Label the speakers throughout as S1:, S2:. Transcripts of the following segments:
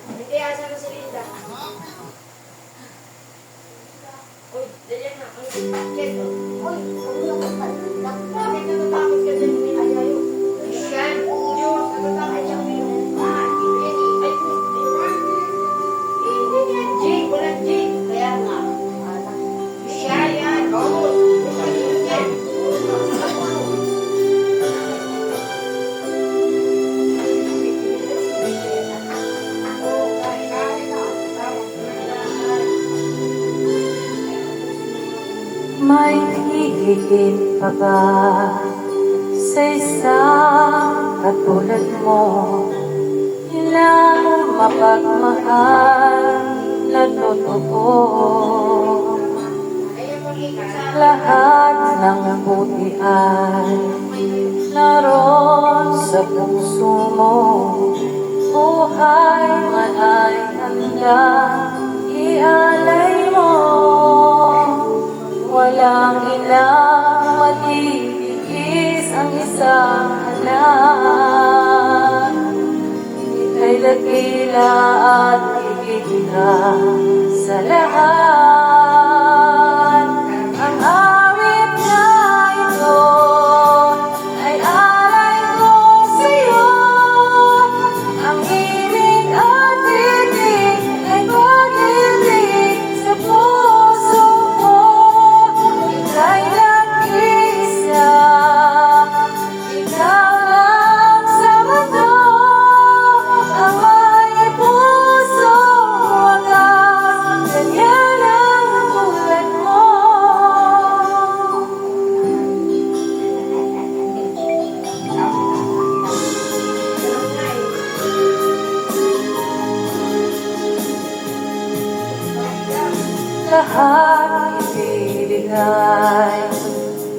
S1: Hindi asa na si Linda. Uy, dali na. Yan o. Uy, bakit natatakot ka dyan? Ayayo. Yan. Diyos, natatakot siya. Hindi yan, Jay. Walang Jay. Kaya nga. Siya yan. Oo. Yan.
S2: May hihigit pa ba sa isang katulad mo? Ilang mapagmahal na totoo. Lahat ng buti ay naroon sa puso mo. Buhay man ay handa, ialay mo. Walang ilang matitiis ang isang anak. Ika'y dakila at higit ka sa lahat. Ang awit na ito ay alay ko sa'yo. Ang ibig at titig ay pag-ibig sa puso ko. Ika'y nag-isa, ikaw lang sa mundo. Ang may pusong wagas, ganyan ang tulad mo. Lahat ibibigay,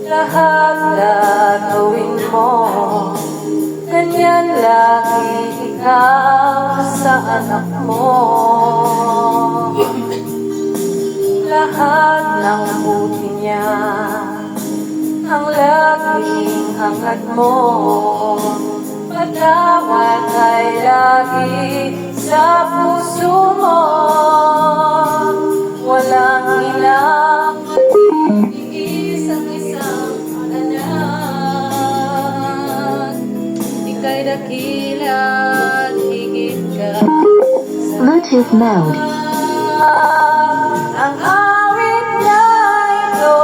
S2: lahat gagawin mo. Ganyan lagi ikaw sa anak mo. Lahat ng buti niya ang laging hangad mo. Patawad ay lagi sa puso mo. Walang ilang matitiis ang isang anak. Ika'y dakila at higit ka sa
S3: Bluetooth mode.
S2: ang awit na ito